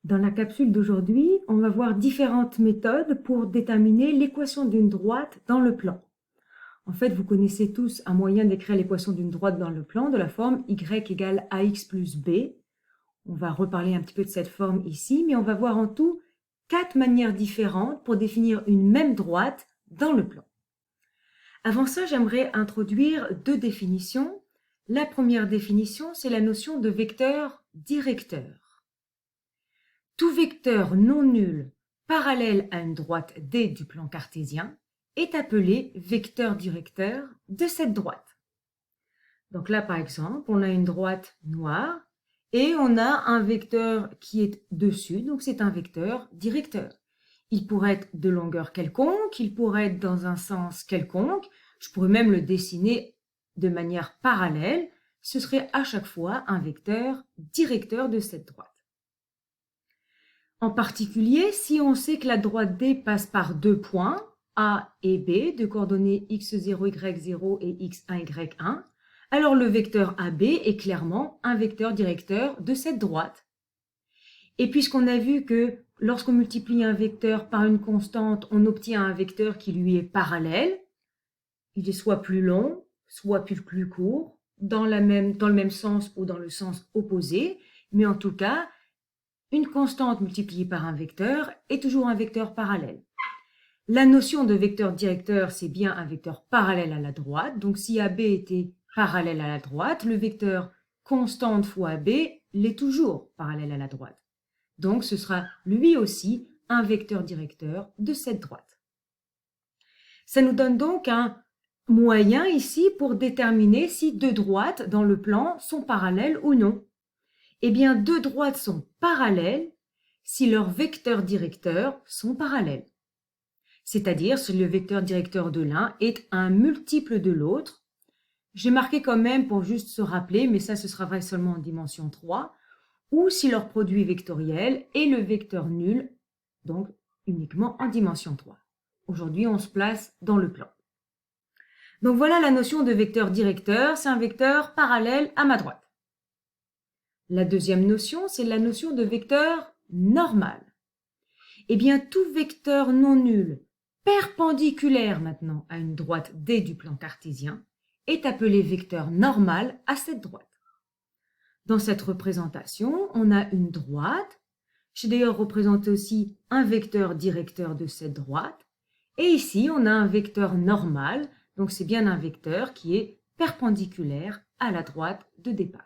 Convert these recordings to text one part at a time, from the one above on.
Dans la capsule d'aujourd'hui, on va voir différentes méthodes pour déterminer l'équation d'une droite dans le plan. En fait, vous connaissez tous un moyen d'écrire l'équation d'une droite dans le plan de la forme y égale ax plus b. On va reparler un petit peu de cette forme ici, mais on va voir en tout 4 manières différentes pour définir une même droite dans le plan. Avant ça, j'aimerais introduire 2 définitions. La première définition, c'est la notion de vecteur directeur. Tout vecteur non nul parallèle à une droite D du plan cartésien est appelé vecteur directeur de cette droite. Donc là, par exemple, on a une droite noire et on a un vecteur qui est dessus, donc c'est un vecteur directeur. Il pourrait être de longueur quelconque, il pourrait être dans un sens quelconque, je pourrais même le dessiner de manière parallèle, ce serait à chaque fois un vecteur directeur de cette droite. En particulier, si on sait que la droite D passe par 2 points, A et B, de coordonnées x0, y0 et x1, y1, alors le vecteur AB est clairement un vecteur directeur de cette droite. Et puisqu'on a vu que lorsqu'on multiplie un vecteur par une constante, on obtient un vecteur qui lui est parallèle, il est soit plus long, soit plus court, dans le même sens ou dans le sens opposé, mais en tout cas, une constante multipliée par un vecteur est toujours un vecteur parallèle. La notion de vecteur directeur, c'est bien un vecteur parallèle à la droite. Donc, si AB était parallèle à la droite, le vecteur constante fois AB l'est toujours parallèle à la droite. Donc, ce sera lui aussi un vecteur directeur de cette droite. Ça nous donne donc un moyen ici pour déterminer si 2 droites dans le plan sont parallèles ou non. Eh bien, 2 droites sont parallèles si leurs vecteurs directeurs sont parallèles. C'est-à-dire si le vecteur directeur de l'un est un multiple de l'autre. J'ai marqué quand même pour juste se rappeler, mais ça ce sera vrai seulement en dimension 3, ou si leur produit vectoriel est le vecteur nul, donc uniquement en dimension 3. Aujourd'hui, on se place dans le plan. Donc voilà la notion de vecteur directeur, c'est un vecteur parallèle à ma droite. La deuxième notion, c'est la notion de vecteur normal. Eh bien, tout vecteur non nul, perpendiculaire maintenant à une droite D du plan cartésien, est appelé vecteur normal à cette droite. Dans cette représentation, on a une droite. J'ai d'ailleurs représenté aussi un vecteur directeur de cette droite. Et ici, on a un vecteur normal, donc c'est bien un vecteur qui est perpendiculaire à la droite de départ.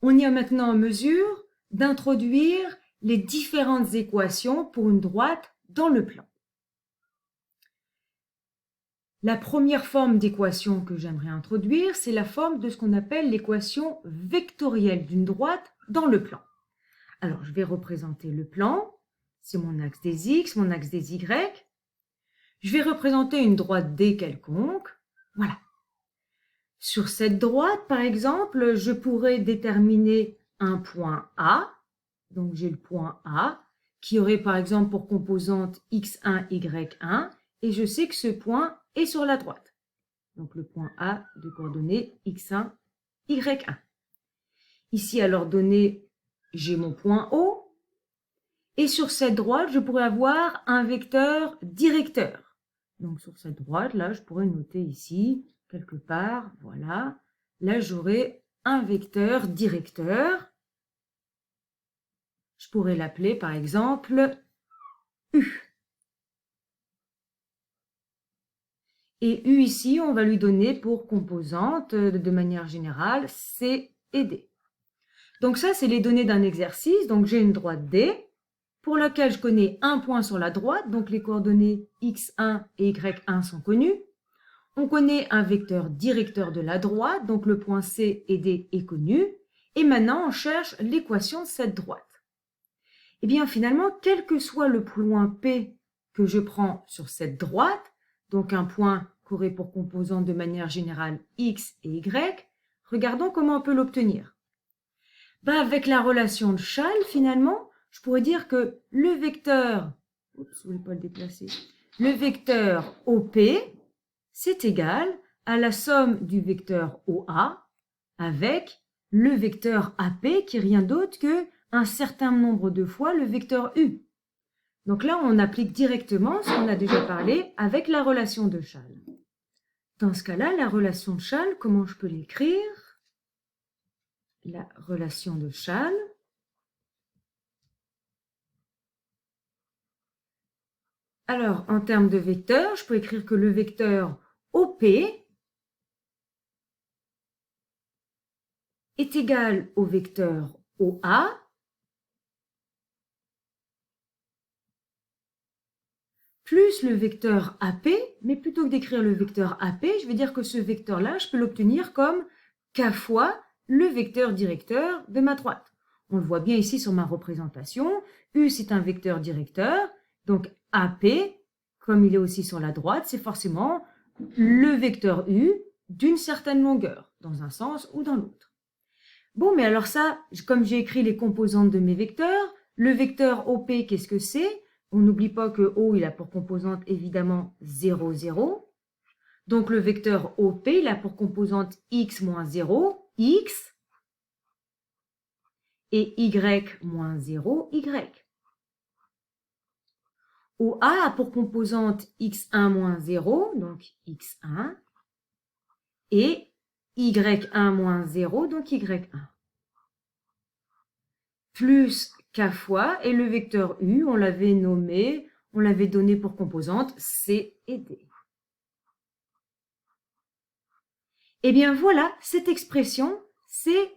On est maintenant en mesure d'introduire les différentes équations pour une droite dans le plan. La première forme d'équation que j'aimerais introduire, c'est la forme de ce qu'on appelle l'équation vectorielle d'une droite dans le plan. Alors, je vais représenter le plan. C'est mon axe des x, mon axe des y. Je vais représenter une droite D quelconque. Voilà. Sur cette droite, par exemple, je pourrais déterminer un point A. Donc, j'ai le point A qui aurait par exemple pour composante x1, y1. Et je sais que ce point est sur la droite. Donc, le point A de coordonnées x1, y1. Ici, à l'ordonnée, j'ai mon point O. Et sur cette droite, je pourrais avoir un vecteur directeur. Donc, sur cette droite, là, je pourrais noter ici, quelque part, voilà. Là, j'aurai un vecteur directeur. Je pourrais l'appeler, par exemple, U. Et U ici, on va lui donner pour composante, de manière générale, C et D. Donc ça, c'est les données d'un exercice. Donc j'ai une droite D, pour laquelle je connais un point sur la droite, donc les coordonnées x1 et y1 sont connues. On connaît un vecteur directeur de la droite, donc le point C et D est connu. Et maintenant, on cherche l'équation de cette droite. Et bien finalement, quel que soit le point P que je prends sur cette droite, donc un point qui aurait pour composante de manière générale x et y, regardons comment on peut l'obtenir. Ben, avec la relation de Schall, finalement, je pourrais dire que le vecteur, le vecteur OP, c'est égal à la somme du vecteur OA avec le vecteur AP qui est rien d'autre que un certain nombre de fois le vecteur U. Donc là, on applique directement ce qu'on a déjà parlé avec la relation de Schall. Dans ce cas-là, la relation de Schall, comment je peux l'écrire? La relation de Schall. Alors, en termes de vecteurs, je peux écrire que le vecteur OP est égal au vecteur OA plus le vecteur AP, mais plutôt que d'écrire le vecteur AP, je vais dire que ce vecteur-là, je peux l'obtenir comme K fois le vecteur directeur de ma droite. On le voit bien ici sur ma représentation. U, c'est un vecteur directeur. Donc AP, comme il est aussi sur la droite, c'est forcément le vecteur U d'une certaine longueur, dans un sens ou dans l'autre. Bon, mais alors ça, comme j'ai écrit les composantes de mes vecteurs, le vecteur OP, qu'est-ce que c'est? On n'oublie pas que O, il a pour composante évidemment 0, 0. Donc le vecteur OP, il a pour composante x moins 0, x, et y moins 0, y. OA a pour composante x1 moins 0, donc x1, et y1 moins 0, donc y1. Plus K fois, et le vecteur U, on l'avait nommé, on l'avait donné pour composante C et D. Eh bien voilà, cette expression, c'est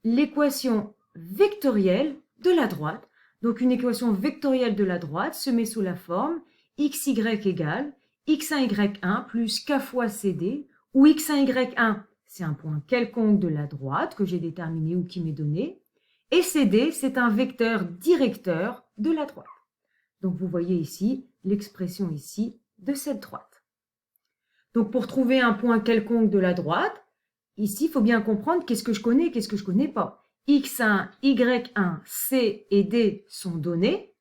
l'équation vectorielle de la droite. Donc une équation vectorielle de la droite se met sous la forme xy égale x1 y1 plus k fois cd, où x1 y1, c'est un point quelconque de la droite que j'ai déterminé ou qui m'est donné, et cd, c'est un vecteur directeur de la droite. Donc vous voyez ici l'expression ici de cette droite. Donc pour trouver un point quelconque de la droite, ici il faut bien comprendre qu'est-ce que je connais et qu'est-ce que je ne connais pas. x1, y1, c et d sont donnés,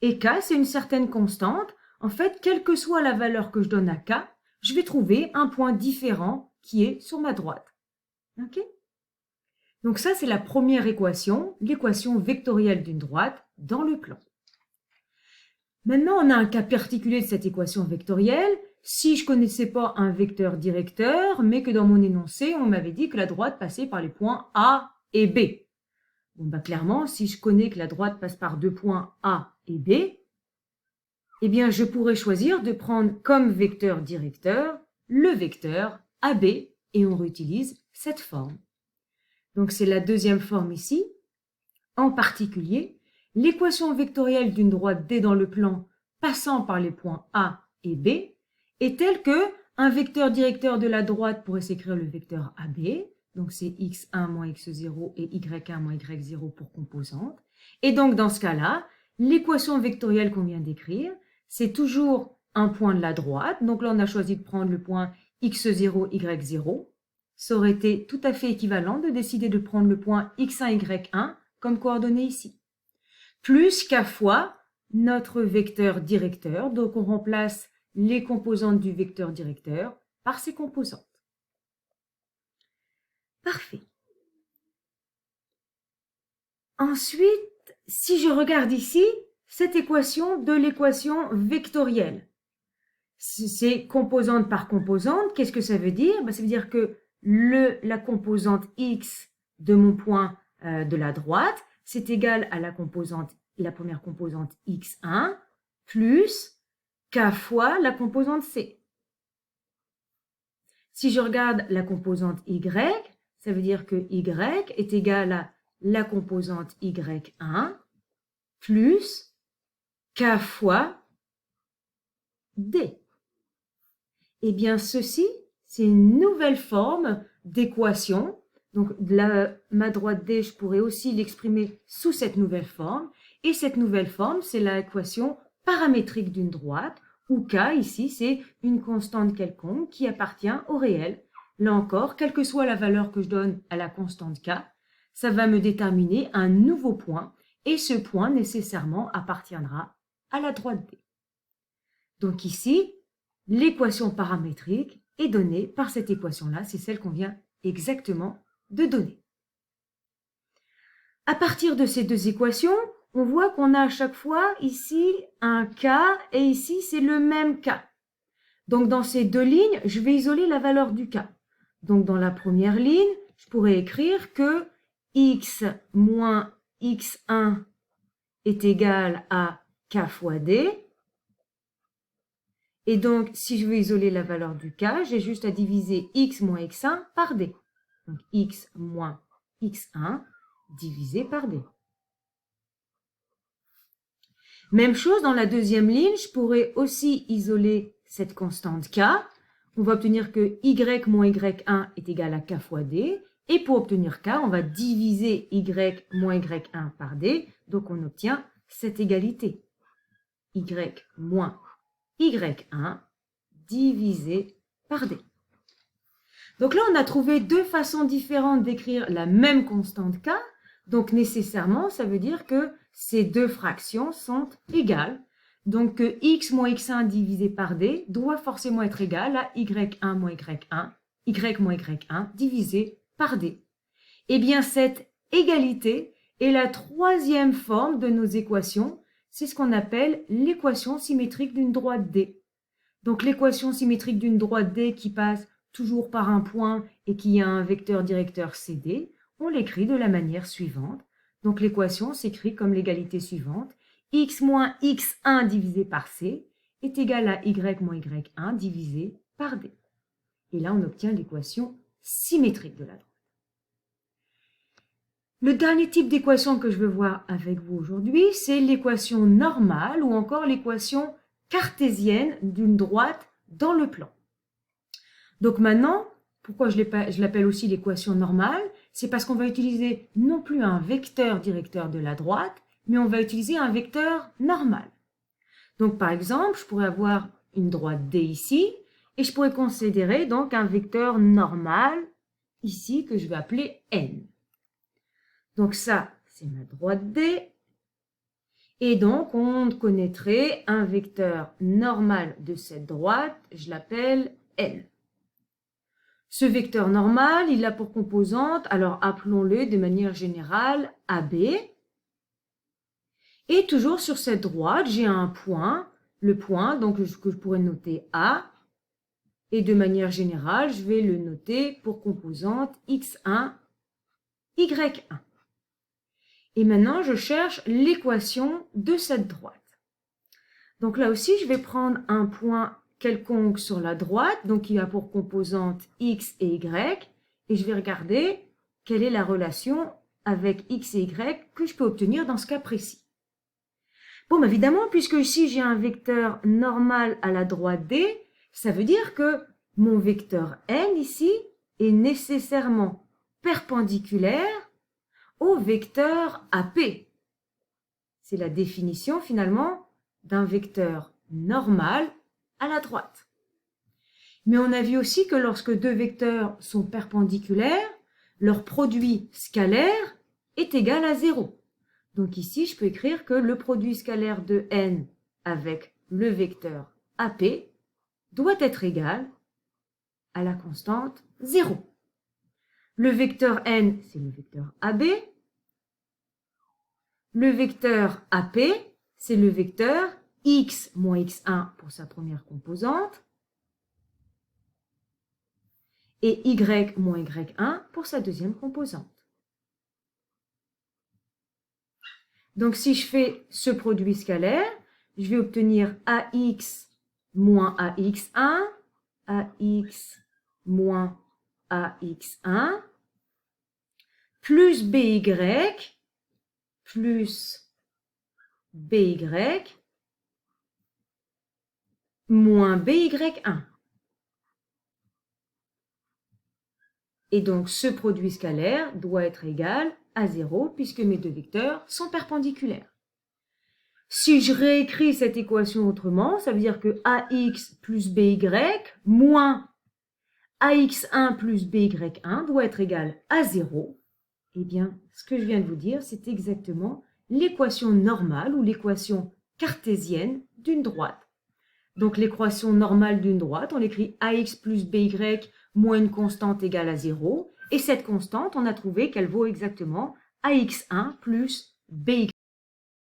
et k c'est une certaine constante. En fait, quelle que soit la valeur que je donne à k, je vais trouver un point différent qui est sur ma droite. Ok ? Donc ça, c'est la première équation, l'équation vectorielle d'une droite dans le plan. Maintenant, on a un cas particulier de cette équation vectorielle. Si je ne connaissais pas un vecteur directeur, mais que dans mon énoncé, on m'avait dit que la droite passait par les points A et B. Bon, bah, clairement, si je connais que la droite passe par deux points A et B, eh bien, je pourrais choisir de prendre comme vecteur directeur le vecteur AB, et on réutilise cette forme. Donc, c'est la deuxième forme ici. En particulier, l'équation vectorielle d'une droite D dans le plan passant par les points A et B est telle que un vecteur directeur de la droite pourrait s'écrire le vecteur AB, donc c'est x1 moins x0 et y1 moins y0 pour composante. Et donc dans ce cas-là, l'équation vectorielle qu'on vient d'écrire, c'est toujours un point de la droite. Donc là, on a choisi de prendre le point x0, y0. Ça aurait été tout à fait équivalent de décider de prendre le point x1, y1 comme coordonnée ici. Plus k fois notre vecteur directeur. Donc on remplace les composantes du vecteur directeur par ses composantes. Parfait. Ensuite, si je regarde ici, cette équation de l'équation vectorielle, c'est composante par composante. Qu'est-ce que ça veut dire? Ça veut dire que la composante x de mon point de la droite, c'est égal à la première composante x1 plus k fois la composante c. Si je regarde la composante y, ça veut dire que y est égal à la composante y1 plus k fois d. Eh bien, ceci, c'est une nouvelle forme d'équation. Donc, ma droite D, je pourrais aussi l'exprimer sous cette nouvelle forme. Et cette nouvelle forme, c'est l'équation paramétrique d'une droite, où K, ici, c'est une constante quelconque qui appartient au réel. Là encore, quelle que soit la valeur que je donne à la constante K, ça va me déterminer un nouveau point. Et ce point, nécessairement, appartiendra à la droite D. Donc ici, l'équation paramétrique est donnée par cette équation-là, c'est celle qu'on vient exactement de donner. À partir de ces deux équations, on voit qu'on a à chaque fois ici un K et ici c'est le même K. Donc dans ces deux lignes, je vais isoler la valeur du K. Donc dans la première ligne, je pourrais écrire que x moins x1 est égal à K fois D. Et donc, si je veux isoler la valeur du K, j'ai juste à diviser x moins x1 par D. Donc, x moins x1 divisé par D. Même chose dans la deuxième ligne, je pourrais aussi isoler cette constante K. On va obtenir que y moins y1 est égal à K fois D. Et pour obtenir K, on va diviser y moins y1 par D. Donc, on obtient cette égalité. Y moins y1 divisé par D. Donc là, on a trouvé deux façons différentes d'écrire la même constante K. Donc nécessairement, ça veut dire que ces deux fractions sont égales. Donc que x moins x1 divisé par D doit forcément être égal à y1 moins y1, y moins y1 divisé par D. Eh bien, cette égalité est la troisième forme de nos équations. C'est ce qu'on appelle l'équation symétrique d'une droite D. Donc l'équation symétrique d'une droite D qui passe toujours par un point et qui a un vecteur directeur CD, on l'écrit de la manière suivante. Donc l'équation s'écrit comme l'égalité suivante. X moins x1 divisé par C est égal à y moins y1 divisé par D. Et là, on obtient l'équation symétrique de la droite. Le dernier type d'équation que je veux voir avec vous aujourd'hui, c'est l'équation normale ou encore l'équation cartésienne d'une droite dans le plan. Donc maintenant, pourquoi je l'appelle aussi l'équation normale? C'est parce qu'on va utiliser non plus un vecteur directeur de la droite, mais on va utiliser un vecteur normal. Donc par exemple, je pourrais avoir une droite D ici, et je pourrais considérer donc un vecteur normal ici que je vais appeler N. Donc ça, c'est ma droite D. Et donc, on connaîtrait un vecteur normal de cette droite, je l'appelle N. Ce vecteur normal, il a pour composante, alors appelons-le de manière générale AB. Et toujours sur cette droite, j'ai un point, le point donc que je pourrais noter A. Et de manière générale, je vais le noter pour composante X1, Y1. Et maintenant, je cherche l'équation de cette droite. Donc là aussi, je vais prendre un point quelconque sur la droite, donc qui a pour composante x et y, et je vais regarder quelle est la relation avec x et y que je peux obtenir dans ce cas précis. Bon, évidemment, puisque ici j'ai un vecteur normal à la droite D, ça veut dire que mon vecteur n ici est nécessairement perpendiculaire au vecteur AP. C'est la définition finalement d'un vecteur normal à la droite. Mais on a vu aussi que lorsque deux vecteurs sont perpendiculaires, leur produit scalaire est égal à 0. Donc ici, je peux écrire que le produit scalaire de n avec le vecteur AP doit être égal à la constante 0. Le vecteur n, c'est le vecteur AB. Le vecteur AP, c'est le vecteur x moins x1 pour sa première composante et y moins y1 pour sa deuxième composante. Donc si je fais ce produit scalaire, je vais obtenir AX moins AX1, AX moins AX1, plus BY, plus BY, moins BY1. Et donc, ce produit scalaire doit être égal à 0 puisque mes deux vecteurs sont perpendiculaires. Si je réécris cette équation autrement, ça veut dire que AX plus BY moins AX1 plus BY1 doit être égal à 0. Eh bien, ce que je viens de vous dire, c'est exactement l'équation normale ou l'équation cartésienne d'une droite. Donc, l'équation normale d'une droite, on l'écrit AX plus BY moins une constante égale à 0. Et cette constante, on a trouvé qu'elle vaut exactement ax1 plus bx.